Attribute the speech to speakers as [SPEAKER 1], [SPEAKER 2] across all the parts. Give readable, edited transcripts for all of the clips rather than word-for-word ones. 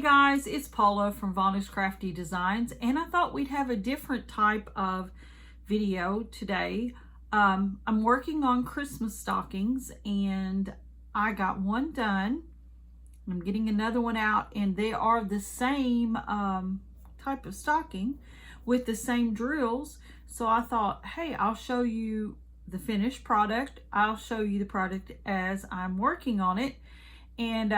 [SPEAKER 1] guys, it's Paula from Vonna's Crafty Designs, and I thought we'd have a different type of video today. I'm working on Christmas stockings, and I got one done. I'm getting another one out, and they are the same type of stocking with the same drills. So I thought, hey, I'll show you the finished product. I'll show you the product as I'm working on it, and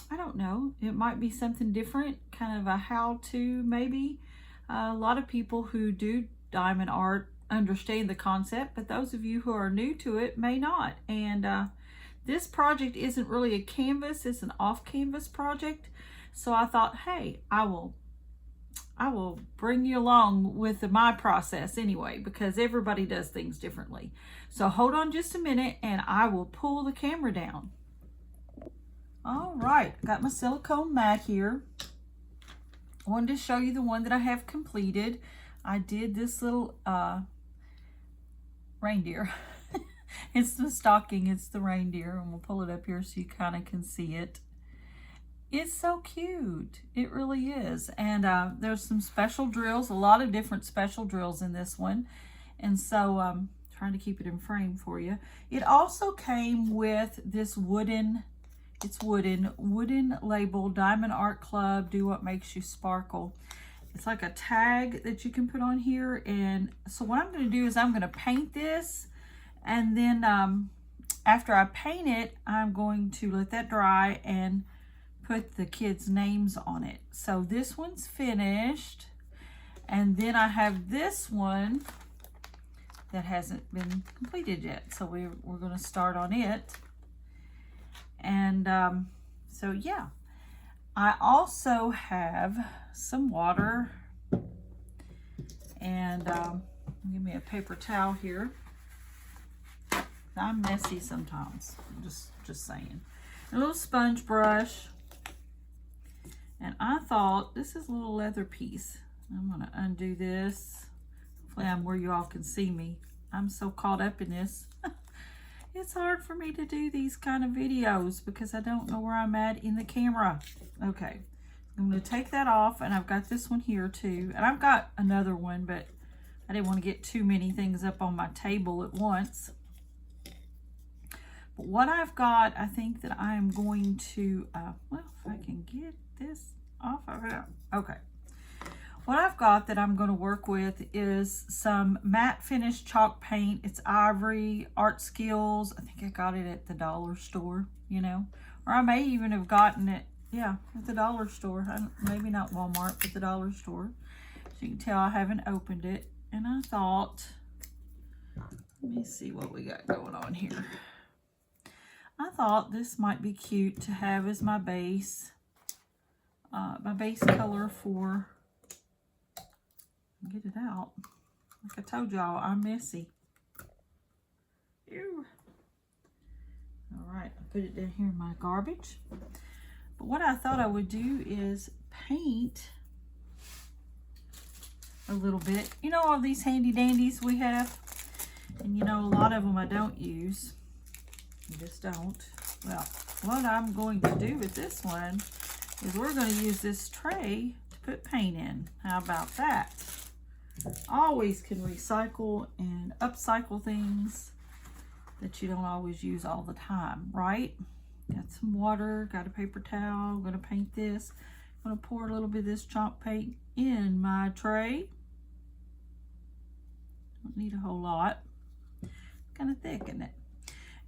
[SPEAKER 1] I don't know, it might be something different, kind of a how-to maybe. A lot of people who do diamond art understand the concept, but those of you who are new to it may not. And this project isn't really a canvas, it's an off-canvas project. So I thought, hey, I will bring you along with my process anyway, because everybody does things differently. So hold on just a minute and I will pull the camera down. All right, got my silicone mat here. I wanted to show you the one that I have completed. I did this little reindeer. It's the stocking, it's the reindeer, and we'll pull it up here so you kind of can see it. It's so cute, it really is. And there's some special drills, a lot of different special drills in this one. And so trying to keep it in frame for you. It also came with this wooden, it's wooden label, Diamond Art Club, Do What Makes You Sparkle. It's like a tag that you can put on here. And so what I'm going to do is I'm going to paint this, and then after I paint it, I'm going to let that dry and put the kids' names on it. So this one's finished, and then I have this one that hasn't been completed yet. So we're going to start on it. And so yeah, I also have some water, and give me a paper towel here. I'm messy sometimes, just saying. A little sponge brush, and I thought this is a little leather piece. I'm gonna undo this. Hopefully I'm where you all can see me. I'm so caught up in this. It's hard for me to do these kind of videos because I don't know where I'm at in the camera. Okay, I'm going to take that off, and I've got this one here too. And I've got another one, but I didn't want to get too many things up on my table at once. But what I've got, I think that I am going to, well, if I can get this off of it. Okay. What I've got that I'm going to work with is some matte finish chalk paint. It's Ivory Art Skills. I think I got it at the dollar store, you know, or I may even have gotten it, yeah, at the dollar store. Maybe not Walmart, but the dollar store. So you can tell I haven't opened it. And I thought, let me see what we got going on here. I thought this might be cute to have as my base color for, get it out. Like I told y'all, I'm messy. Ew. All right, I put it down here in my garbage. But what I thought I would do is paint a little bit. You know, all these handy dandies we have, and you know, a lot of them I don't use. I just don't. Well, what I'm going to do with this one is we're going to use this tray to put paint in. How about that? Always can recycle and upcycle things that you don't always use all the time, right? Got some water, got a paper towel. I'm going to paint this. I'm going to pour a little bit of this chalk paint in my tray. Don't need a whole lot. Kind of thick, isn't it?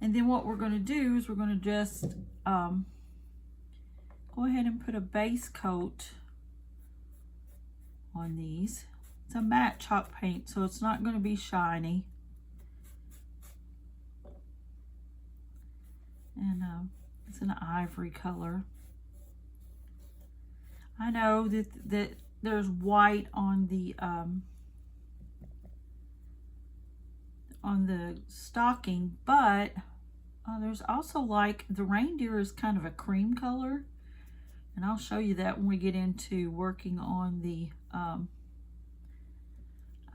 [SPEAKER 1] And then what we're going to do is we're going to just go ahead and put a base coat on these. It's a matte chalk paint, so it's not going to be shiny. And it's an ivory color. I know that there's white on the stocking, but there's also, like, the reindeer is kind of a cream color, and I'll show you that when we get into working on the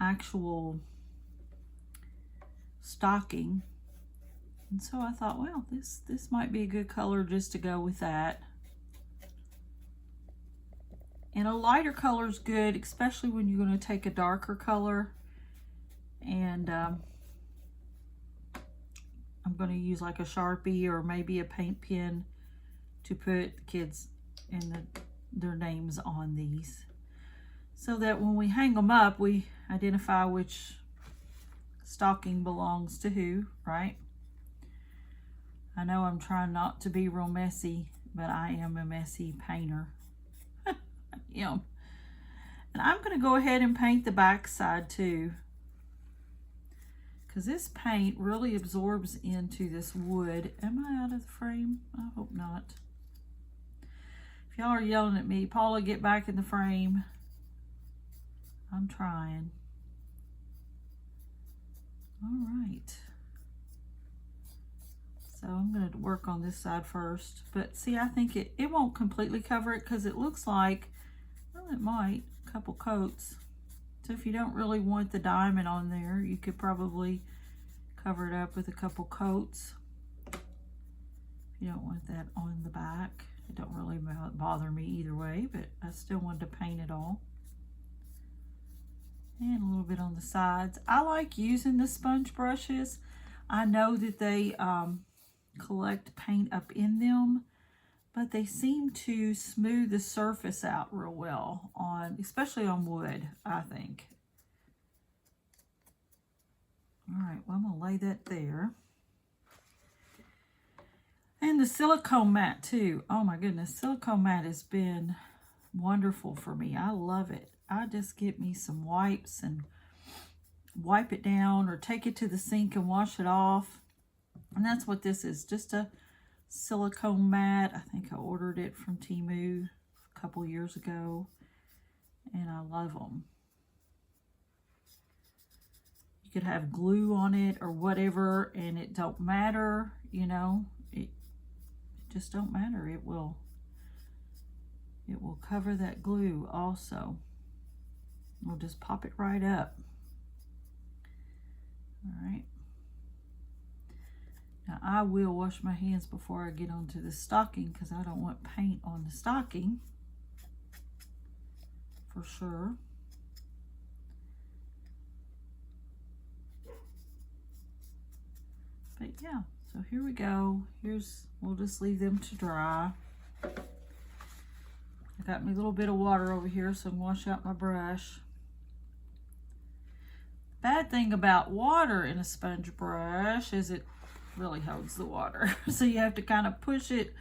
[SPEAKER 1] actual stocking. And so I thought, well, this might be a good color just to go with that. And a lighter color is good, especially when you're going to take a darker color. And I'm going to use like a Sharpie or maybe a paint pen to put the kids and their names on these, so that when we hang them up, we identify which stocking belongs to who, right? I know I'm trying not to be real messy, but I am a messy painter. Yeah. And I'm going to go ahead and paint the back side too, because this paint really absorbs into this wood. Am I out of the frame? I hope not. If y'all are yelling at me, Paula, get back in the frame. I'm trying. All right. So I'm going to work on this side first. But see, I think it won't completely cover it, because it looks like, well, it might, a couple coats. So if you don't really want the diamond on there, you could probably cover it up with a couple coats. If you don't want that on the back. It don't really bother me either way, but I still wanted to paint it all. And a little bit on the sides. I like using the sponge brushes. I know that they collect paint up in them, but they seem to smooth the surface out real well, especially on wood, I think. All right, well, I'm going to lay that there. And the silicone mat too. Oh my goodness, silicone mat has been wonderful for me. I love it. I just get me some wipes and wipe it down, or take it to the sink and wash it off. And that's what this is, just a silicone mat. I think I ordered it from Temu a couple years ago, and I love them. You could have glue on it or whatever, and it don't matter, you know. It just don't matter. It will cover that glue also. We'll just pop it right up. All right. Now I will wash my hands before I get onto the stocking, because I don't want paint on the stocking, for sure. But yeah, so here we go. We'll just leave them to dry. I got me a little bit of water over here, so I'm wash out my brush. Bad thing about water in a sponge brush is it really holds the water. So you have to kind of push it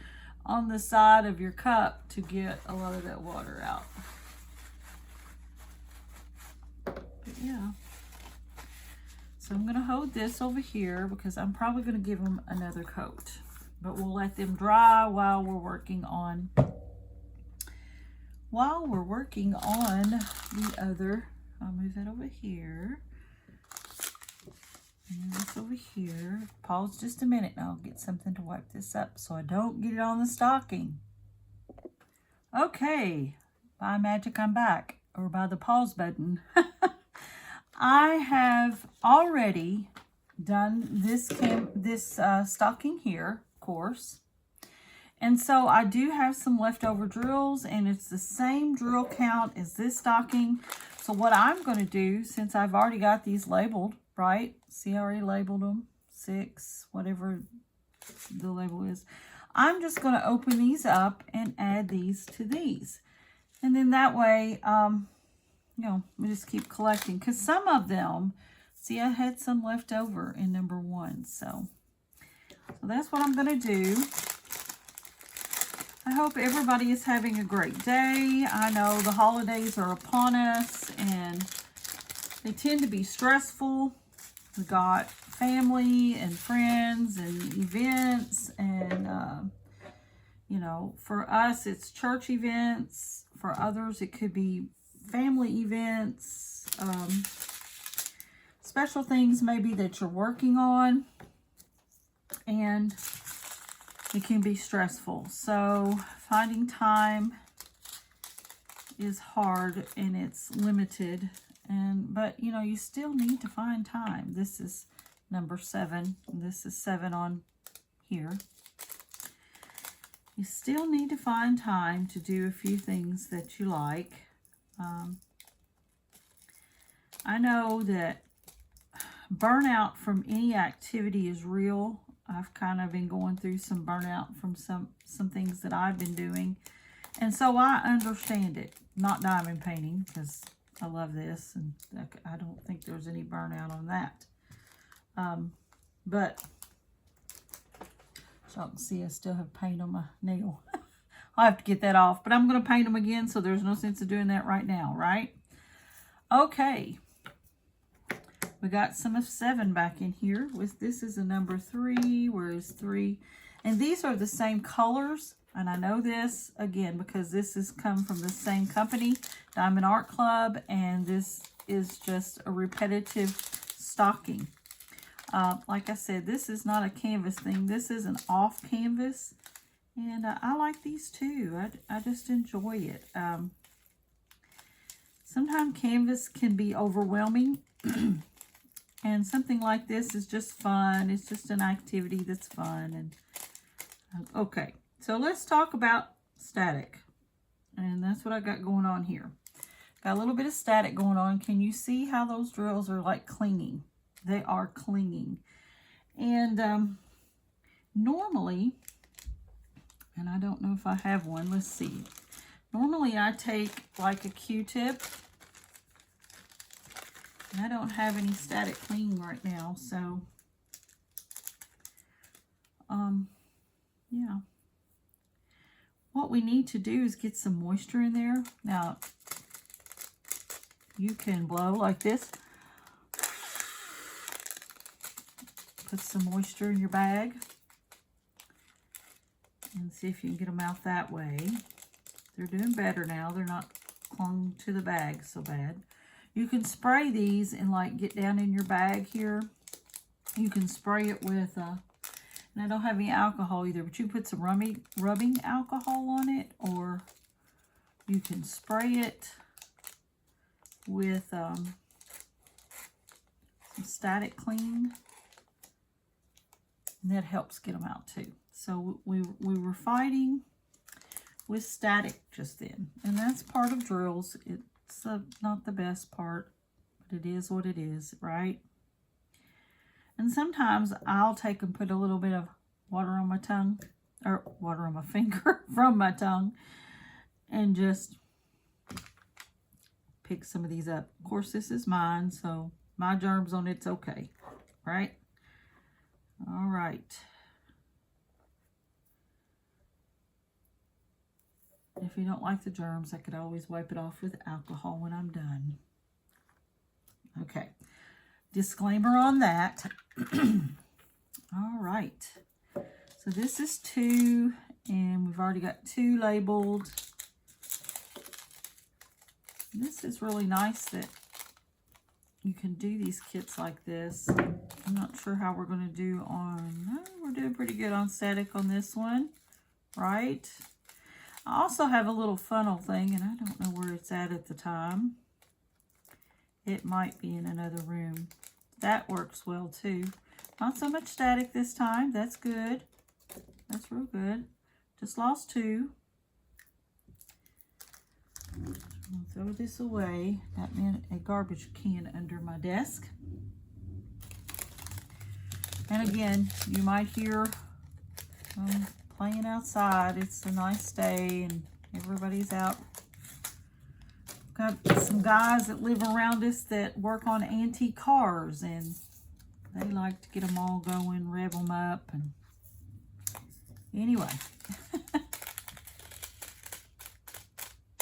[SPEAKER 1] on the side of your cup to get a lot of that water out. But yeah. So I'm going to hold this over here, because I'm probably going to give them another coat. But we'll let them dry while we're working on the other. I'll move that over here. And this over here. Pause just a minute and I'll get something to wipe this up so I don't get it on the stocking. Okay, by magic I'm back, or by the pause button. I have already done this stocking here, of course. And so I do have some leftover drills, and it's the same drill count as this stocking. So what I'm going to do, since I've already got these labeled, right? See, I already labeled them, 6, whatever the label is. I'm just going to open these up and add these to these. And then that way, you know, we just keep collecting. Because some of them, see, I had some left over in number 1. So that's what I'm going to do. I hope everybody is having a great day. I know the holidays are upon us, and they tend to be stressful. We got family and friends and events, and you know, for us it's church events. For others it could be family events, special things maybe that you're working on, and it can be stressful. So finding time is hard, and it's limited. But you know, you still need to find time. This is number 7. And this is 7 on here. you still need to find time to do a few things that you like. I know that burnout from any activity is real. I've kind of been going through some burnout from some things that I've been doing. And so I understand it. Not diamond painting, because I love this, and I don't think there's any burnout on that. But, so y'all can see I still have paint on my nail. I'll have to get that off, but I'm going to paint them again, so there's no sense of doing that right now, right? Okay. We got some of 7 back in here. This is a number 3. Where is 3? And these are the same colors. And I know this, again, because this has come from the same company, Diamond Art Club. And this is just a repetitive stocking. Like I said, this is not a canvas thing. This is an off canvas. And I like these too. I just enjoy it. Sometimes canvas can be overwhelming. And something like this is just fun. It's just an activity that's fun. And okay, so let's talk about static. And that's what I got going on here. Got a little bit of static going on. Can you see how those drills are like clinging? They are clinging. And normally, and I don't know if I have one. Let's see. Normally I take like a Q-tip. And I don't have any static clinging right now, so, yeah. What we need to do is get some moisture in there. Now, you can blow like this. Put some moisture in your bag. And see if you can get them out that way. They're doing better now. They're not clung to the bag so bad. You can spray these and like get down in your bag here. You can spray it with, and I don't have any alcohol either, but you put some rubbing alcohol on it, or you can spray it with some static clean. And that helps get them out too. So we were fighting with static just then. And that's part of drills. It's not the best part, but it is what it is, right? And sometimes I'll take and put a little bit of water on my tongue, or water on my finger from my tongue, and just pick some of these up. Of course, this is mine, so my germs on it's okay, right? All right. If you don't like the germs, I could always wipe it off with alcohol when I'm done. Okay. Disclaimer on that. All right. So this is 2, and we've already got 2 labeled. This is really nice that you can do these kits like this. I'm not sure how we're going to do on, we're doing pretty good on static on this one, right? I also have a little funnel thing, and I don't know where it's at the time. It might be in another room. That works well too. Not so much static this time. That's good. That's real good. Just lost 2. I'll throw this away. That meant a garbage can under my desk. And again, you might hear playing outside. It's a nice day and everybody's out. Got some guys that live around us that work on antique cars, and they like to get them all going, rev them up, and anyway.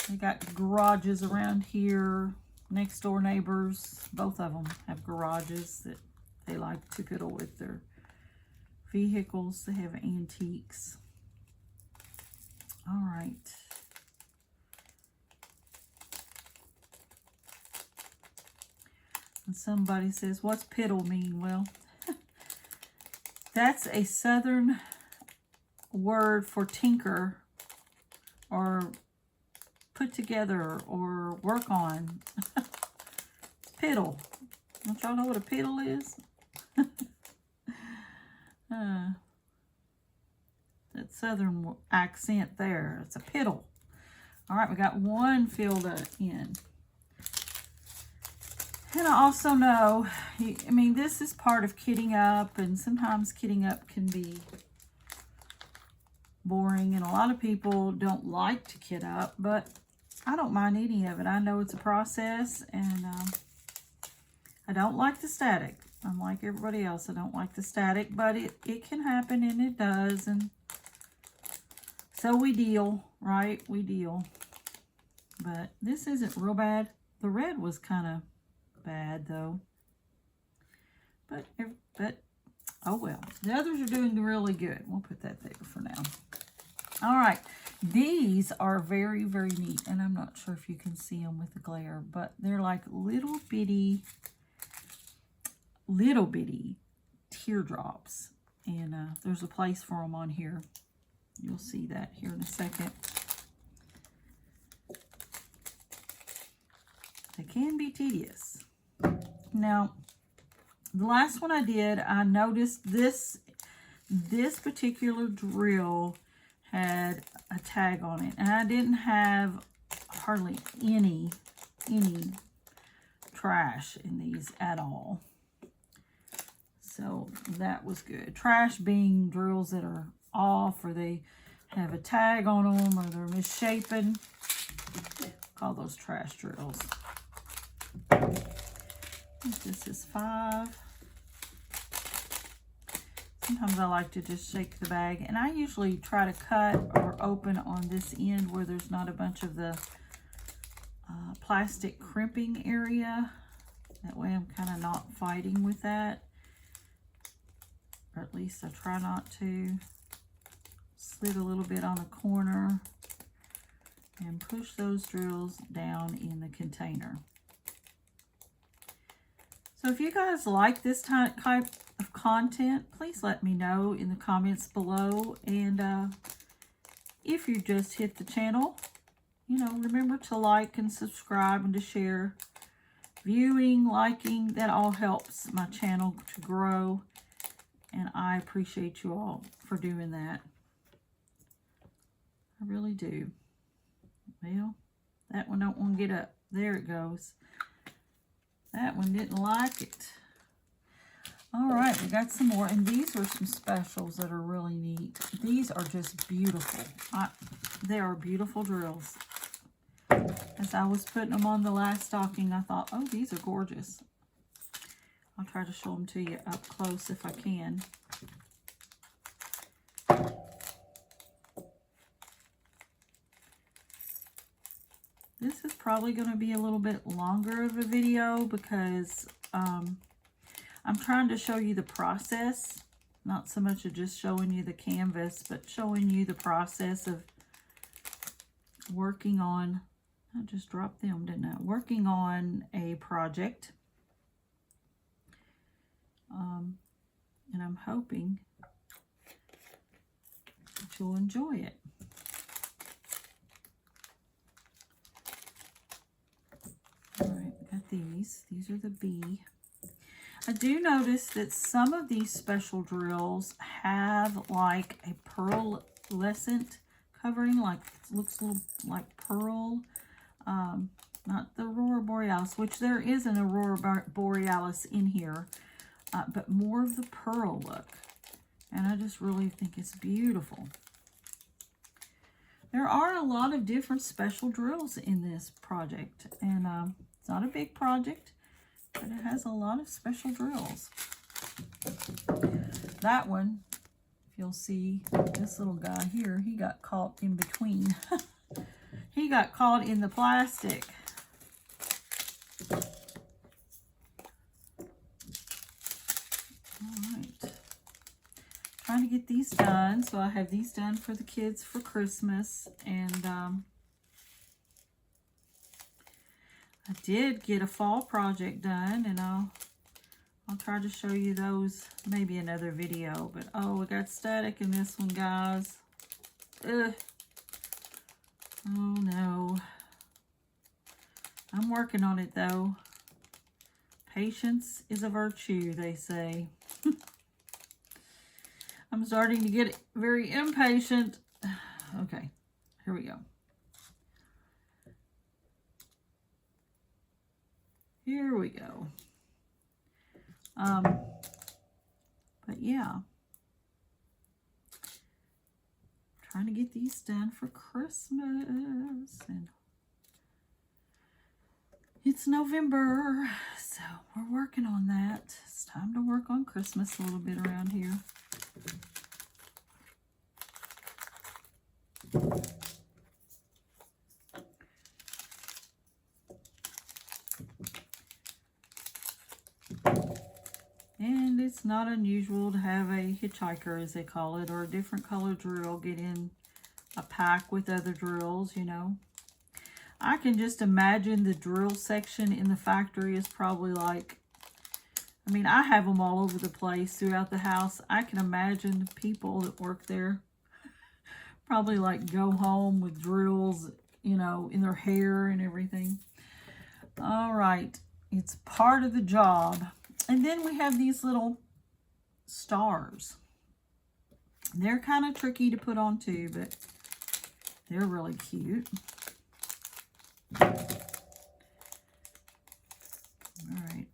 [SPEAKER 1] They got garages around here. Next door neighbors, both of them have garages that they like to fiddle with their vehicles. They have antiques. All right. And somebody says, what's piddle mean? Well, that's a southern word for tinker or put together or work on. It's piddle. Don't y'all know what a piddle is? Let's southern accent there. It's a piddle. All right, we got one filled in. And I also know, I mean, this is part of kitting up, and sometimes kitting up can be boring, and a lot of people don't like to kit up, but I don't mind any of it. I know it's a process, and I don't like the static. I'm like everybody else. I don't like the static, but it can happen, and it does, and so we deal, right? We deal. But this isn't real bad. The red was kind of bad, though. But oh well. The others are doing really good. We'll put that there for now. All right. These are very, very neat, and I'm not sure if you can see them with the glare, but they're like little bitty teardrops, and there's a place for them on here. You'll see that here in a second. They can be tedious. Now, the last one I did, I noticed this particular drill had a tag on it, and I didn't have hardly any trash in these at all. So that was good. Trash being drills that are off, or they have a tag on them, or they're misshapen. Call those trash drills. This is 5. Sometimes I like to just shake the bag, and I usually try to cut or open on this end where there's not a bunch of the plastic crimping area. That way I'm kind of not fighting with that, or at least I try not to. Slid a little bit on a corner and push those drills down in the container. So if you guys like this type of content, please let me know in the comments below. And if you just hit the channel, you know, remember to like and subscribe and to share. Viewing, liking, that all helps my channel to grow. And I appreciate you all for doing that. I really do. Well, that one don't want to get up. There it goes. That one didn't like it. All right, we got some more, and these are some specials that are really neat. These are just beautiful. They are beautiful drills. As I was putting them on the last stocking, I thought, oh, these are gorgeous. I'll try to show them to you up close if I can. This is probably going to be a little bit longer of a video because I'm trying to show you the process, not so much of just showing you the canvas, but showing you the process of working on, I just dropped them, didn't I? Working on a project. And I'm hoping that you'll enjoy it. All right, got these. These are the B. I do notice that some of these special drills have like a pearlescent covering, like looks a little like pearl. Not the Aurora Borealis, which there is an Aurora Borealis in here, but more of the pearl look. And I just really think it's beautiful. There are a lot of different special drills in this project, and it's not a big project, but it has a lot of special drills. That one, if you'll see, this little guy here, he got caught in between. He got caught in the plastic. Alright. Trying to get these done. So I have these done for the kids for Christmas. And I did get a fall project done. And I'll try to show you those maybe another video. But oh, we got static in this one, guys. Ugh. Oh no. I'm working on it though. Patience is a virtue, they say. I'm starting to get very impatient. Okay, here we go. Here we go. But yeah, trying to get these done for Christmas, and it's November, so we're working on that. It's time to work on Christmas a little bit around here. And it's not unusual to have a hitchhiker, as they call it, or a different color drill get in a pack with other drills, you know. I can just imagine the drill section in the factory is probably like, I mean, I have them all over the place throughout the house. I can imagine the people that work there probably like go home with drills, you know, in their hair and everything. All right, it's part of the job. And then we have these little stars. They're kind of tricky to put on too, but they're really cute. All right.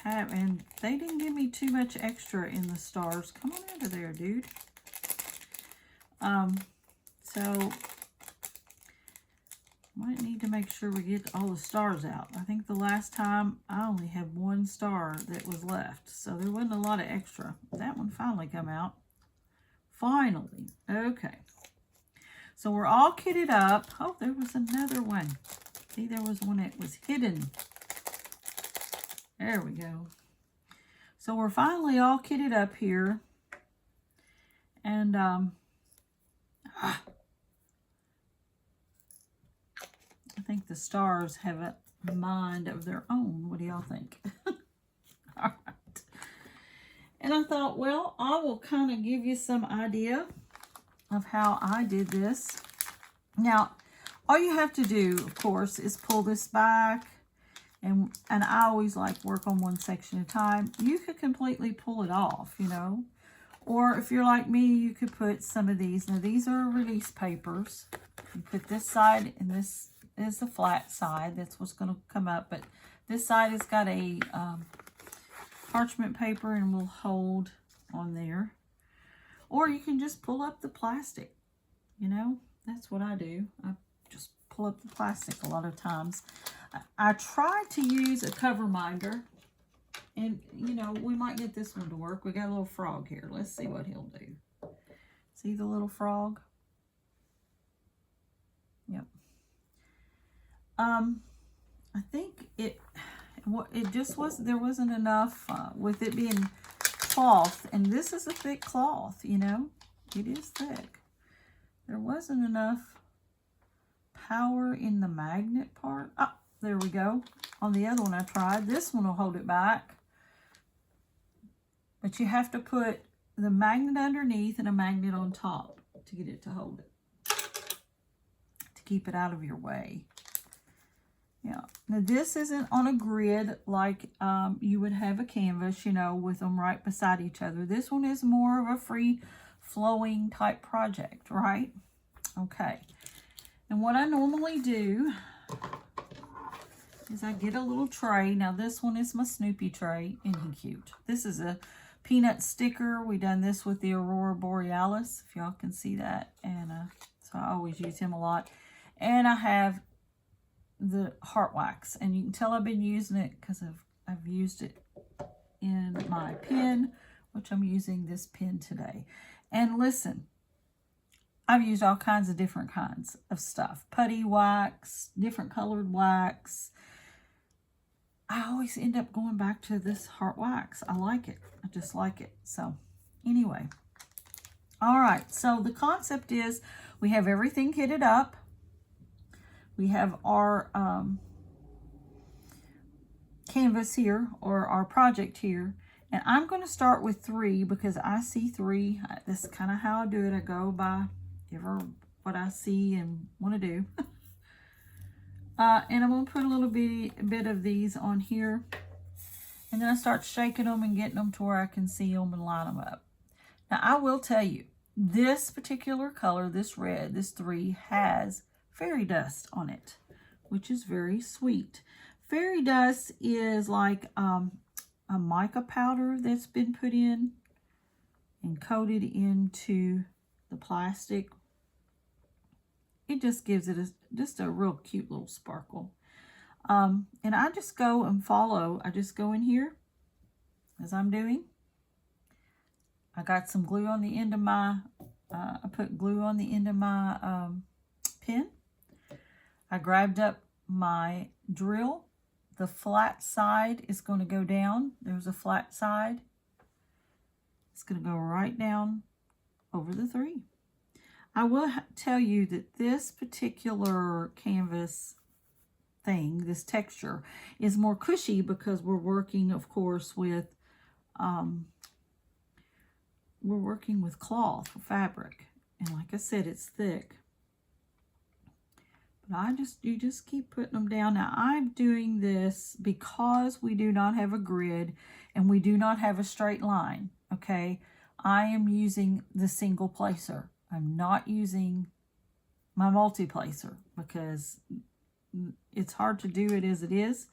[SPEAKER 1] And they didn't give me too much extra in the stars. Come on over there, dude. So might need to make sure we get all the stars out. I think the last time I only had one star that was left, so there wasn't a lot of extra. That one finally come out. Finally. Okay. So we're all kitted up. Oh, there was another one. See, there was one that was hidden. There we go. So we're finally all kitted up here. And I think the stars have a mind of their own. What do y'all think? All right. And I thought, well, I will kind of give you some idea of how I did this. Now, all you have to do, of course, is pull this back. And I always like work on one section at a time. You could completely pull it off, you know. Or if you're like me, you could put some of these. Now, these are release papers. You put this side, and this is the flat side. That's what's going to come up. But this side has got a parchment paper and will hold on there. Or you can just pull up the plastic. You know, that's what I do. I just pull up the plastic a lot of times. I try to use a cover minder. And, you know, we might get this one to work. We got a little frog here. Let's see what he'll do. See the little frog? Yep. I think it just wasn't, there wasn't enough with it being cloth. And this is a thick cloth, you know. It is thick. There wasn't enough power in the magnet part. Oh, there we go. On the other one I tried. This one will hold it back. But you have to put the magnet underneath and a magnet on top to get it to hold it. To keep it out of your way. Yeah. Now this isn't on a grid like you would have a canvas, you know, with them right beside each other. This one is more of a free flowing type project, right? Okay. And what I normally do is I get a little tray. Now this one is my Snoopy tray. Isn't he cute? This is a peanut sticker. We done this with the Aurora Borealis, if y'all can see that. And so I always use him a lot. And I have the heart wax. And you can tell I've been using it because I've used it in my pen, which I'm using this pen today. And listen, I've used all kinds of different kinds of stuff. Putty wax, different colored wax. I always end up going back to this heart wax. I like it. I just like it. So anyway. All right. So the concept is we have everything kitted up. We have our canvas here, or our project here. And I'm going to start with 3 because I see 3. This is kind of how I do it. I go by what I see and want to do. And I'm going to put a little bit of these on here. And then I start shaking them and getting them to where I can see them and line them up. Now, I will tell you, this particular color, this red, this 3, has fairy dust on it, which is very sweet. Fairy dust is like a mica powder that's been put in and coated into the plastic. It just gives it just a real cute little sparkle. And I just go and follow. I just go in here as I'm doing. I got some glue on the end of my, I put glue on the end of my pen. I grabbed up my drill. The flat side is going to go down. There's a flat side. It's going to go right down over the 3. I will tell you that this particular canvas thing, this texture, is more cushy because we're working, of course, with cloth or fabric, and like I said, it's thick. But you just keep putting them down. Now, I'm doing this because we do not have a grid and we do not have a straight line. Okay, I am using the single placer. I'm not using my multi-placer because it's hard to do it as it is.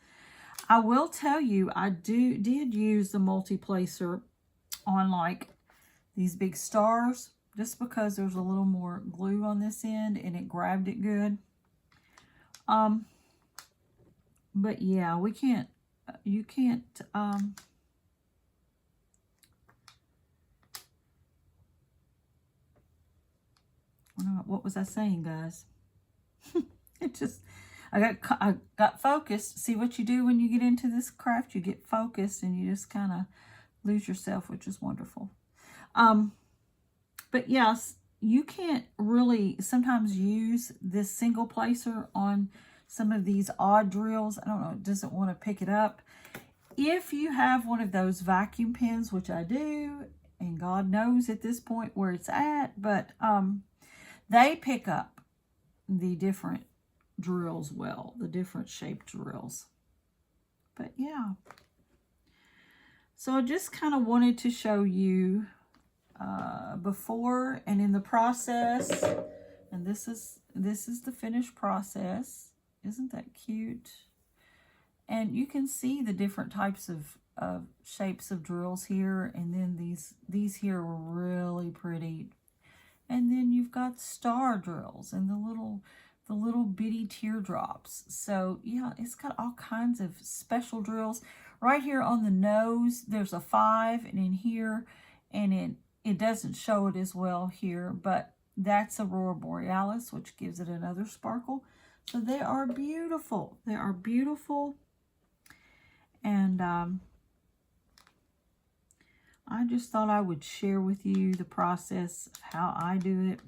[SPEAKER 1] I will tell you, I did use the multi-placer on like these big stars, just because there's a little more glue on this end and it grabbed it good. But yeah, you can't, what was I saying, guys? I got focused. See what you do when you get into this craft? You get focused and you just kind of lose yourself, which is wonderful. But yes, you can't really sometimes use this single placer on some of these odd drills. I don't know, it doesn't want to pick it up. If you have one of those vacuum pens, which I do, and God knows at this point where it's at, but they pick up the different drills well, the different shaped drills. But yeah, so I just kind of wanted to show you before and in the process, and this is the finished process. Isn't that cute? And you can see the different types of shapes of drills here, and then these here were really pretty. And then you've got star drills and the little bitty teardrops. So yeah, it's got all kinds of special drills. Right here on the nose, there's a 5, and in here, and it doesn't show it as well here, but that's Aurora Borealis, which gives it another sparkle. So they are beautiful. They are beautiful. And I just thought I would share with you the process of how I do it.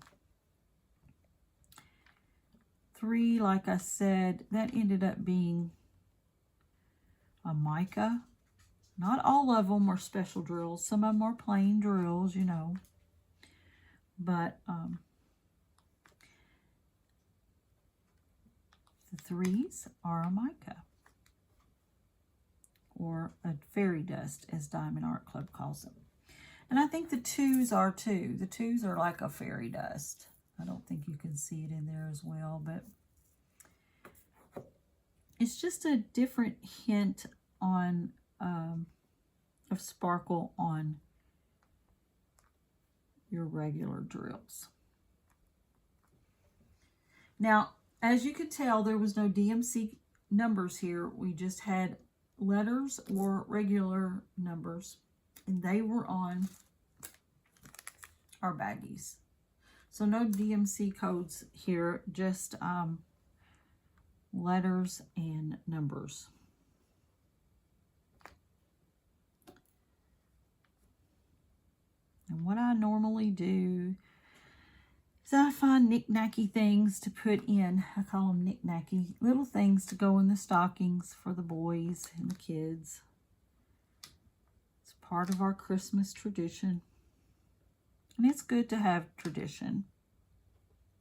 [SPEAKER 1] 3, like I said, that ended up being a mica. Not all of them are special drills. Some of them are plain drills, you know. But the 3s are a mica, or a fairy dust, as Diamond Art Club calls them. And I think the 2s are too. The 2s are like a fairy dust. I don't think you can see it in there as well, but it's just a different hint on of sparkle on your regular drills. Now, as you can tell, there was no DMC numbers here. We just had letters or regular numbers, and they were on our baggies. So no DMC codes here, just letters and numbers. And what I normally do is I find knick-knacky things to put in. I call them knick-knacky, little things to go in the stockings for the boys and the kids. It's part of our Christmas tradition. And it's good to have tradition.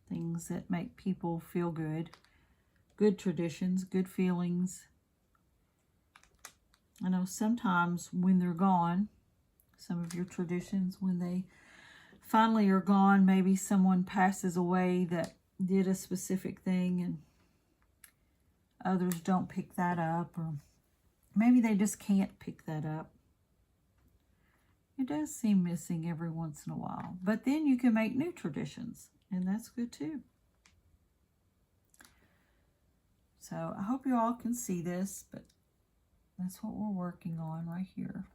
[SPEAKER 1] Things that make people feel good. Good traditions, good feelings. I know sometimes when they're gone, some of your traditions, when they finally are gone, maybe someone passes away that did a specific thing and others don't pick that up, or maybe they just can't pick that up. It does seem missing every once in a while. But then you can make new traditions, and that's good too. So I hope you all can see this, but that's what we're working on right here.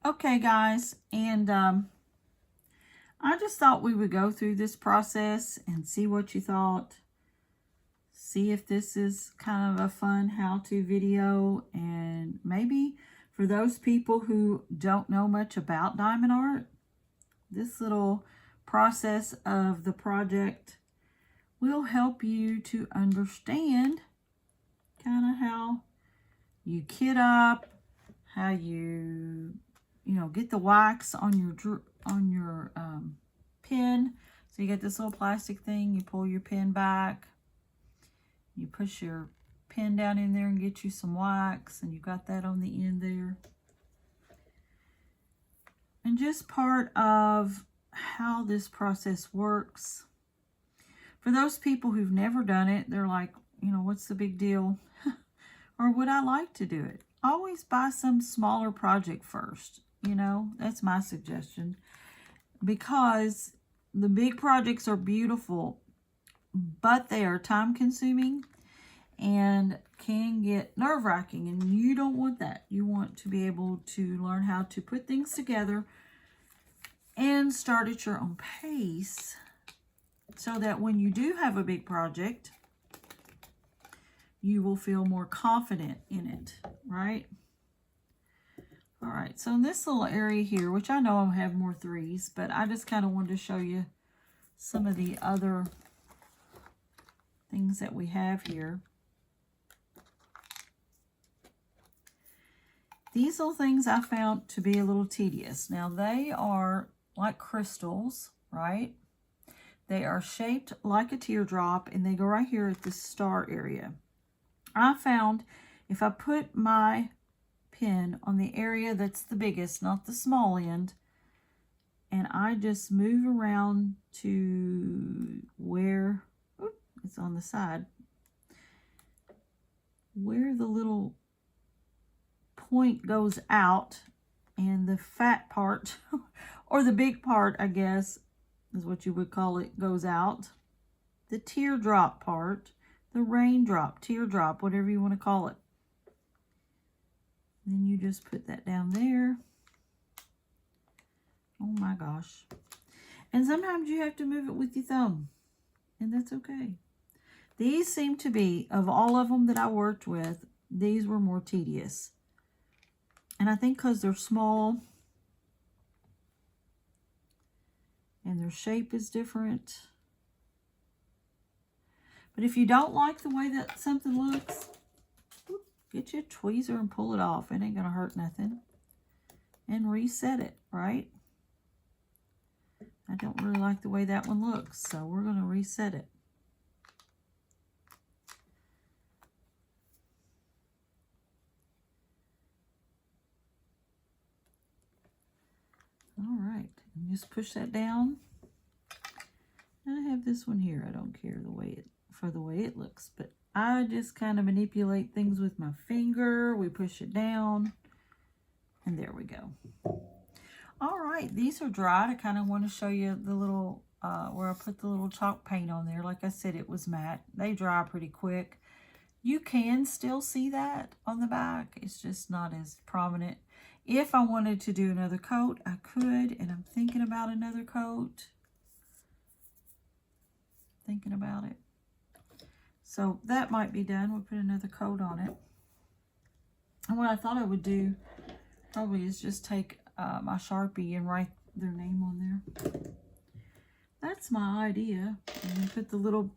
[SPEAKER 1] Okay, guys, and I just thought we would go through this process and see what you thought. See if this is kind of a fun how-to video, and maybe for those people who don't know much about diamond art, this little process of the project will help you to understand kind of how you kit up, how you get the wax on your pin. So you get this little plastic thing, you pull your pin back, you push your pin down in there and get you some wax, and you got that on the end there. And just part of how this process works. For those people who've never done it, they're like, what's the big deal? Or would I like to do it? Always buy some smaller project first. That's my suggestion. Because the big projects are beautiful, but they are time consuming and can get nerve-wracking, and you don't want that. You want to be able to learn how to put things together and start at your own pace, so that when you do have a big project, you will feel more confident in it, right? All right, so in this little area here, which I know I have more threes, but I just kind of wanted to show you some of the other things that we have here. These little things I found to be a little tedious. Now, they are like crystals, right? They are shaped like a teardrop, and they go right here at the star area. I found if I put my pin on the area that's the biggest, not the small end, and I just move around to where, it's on the side, where the little point goes out, and the fat part, or the big part, I guess, is what you would call it, goes out. The teardrop part, the raindrop, teardrop, whatever you want to call it. Then you just put that down there. Oh my gosh. And sometimes you have to move it with your thumb, and that's okay. These seem to be, of all of them that I worked with, these were more tedious. And I think because they're small and their shape is different. But if you don't like the way that something looks, get you a tweezer and pull it off. It ain't going to hurt nothing. And reset it, right? I don't really like the way that one looks, so we're going to reset it. All right, and just push that down. And I have this one here. I don't care for the way it looks, but I just kind of manipulate things with my finger. We push it down, and there we go. All right, these are dried. I kind of want to show you the little, where I put the little chalk paint on there. Like I said, it was matte. They dry pretty quick. You can still see that on the back. It's just not as prominent. If I wanted to do another coat, I could, and I'm thinking about another coat. Thinking about it. So that might be done. We'll put another coat on it. And what I thought I would do probably is just take my Sharpie and write their name on there. That's my idea. And then put the little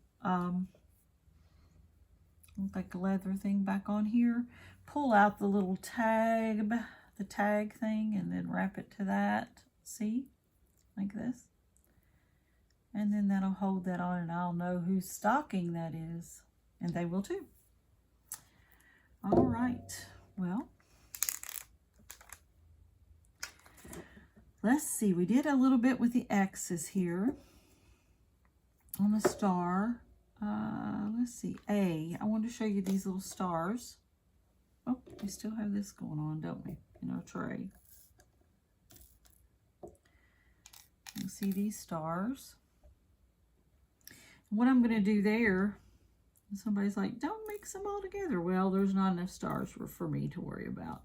[SPEAKER 1] like a leather thing back on here. Pull out the little tag, the tag thing, and then wrap it to that. See? Like this. And then that'll hold that on, and I'll know whose stocking that is. and they will too. All right, well, let's see. We did a little bit with the X's here on the star. Let's see, A. I want to show you these little stars. Oh, we still have this going on, don't we, in our tray? You see these stars. What I'm going to do there, somebody's like, don't mix them all together. Well, there's not enough stars for me to worry about.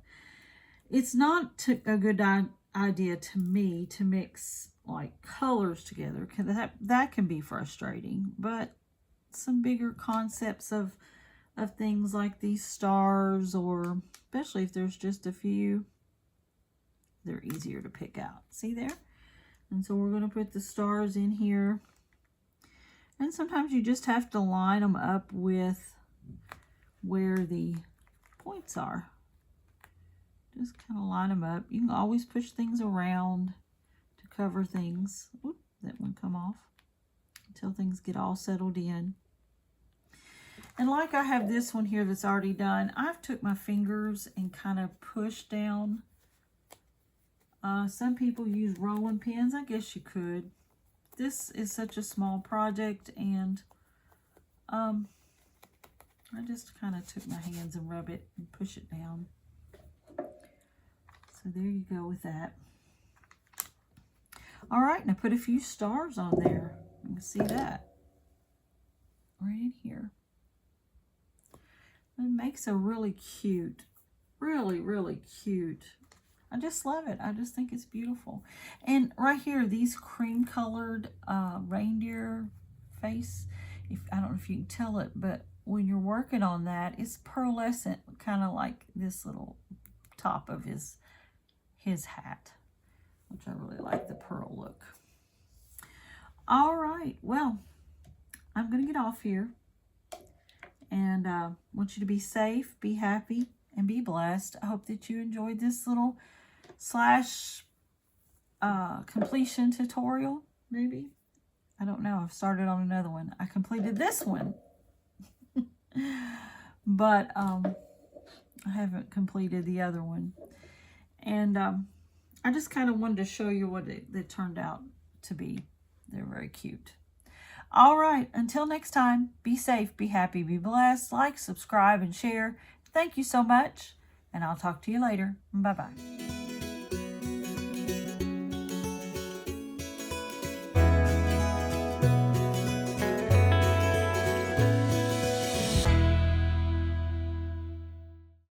[SPEAKER 1] It's not a good idea to me to mix like colors together, because that can be frustrating. But some bigger concepts of things like these stars, or especially if there's just a few, they're easier to pick out. See there? And so we're going to put the stars in here. And sometimes you just have to line them up with where the points are. Just kind of line them up. You can always push things around to cover things. Oop, that one come off. Until things get all settled in. And like I have this one here that's already done, I've took my fingers and kind of pushed down. Some people use rolling pins. I guess you could. This is such a small project, and I just kind of took my hands and rub it and push it down. So there you go with that. All right, and I put a few stars on there. You can see that right in here. It makes a really cute, really cute. I just love it. I just think it's beautiful. And right here, these cream colored reindeer face, I don't know if you can tell it, but when you're working on that, it's pearlescent, kind of like this little top of his hat, which I really like the pearl look. All right, well, I'm going to get off here. And want you to be safe, be happy, and be blessed. I hope that you enjoyed this little completion tutorial, maybe. I don't know. I've started on another one. I completed this one. But I haven't completed the other one. And I just kind of wanted to show you what it turned out to be. They're very cute. All right, until next time, be safe, be happy, be blessed. Like, subscribe, and share. Thank you so much, and I'll talk to you later. Bye-bye.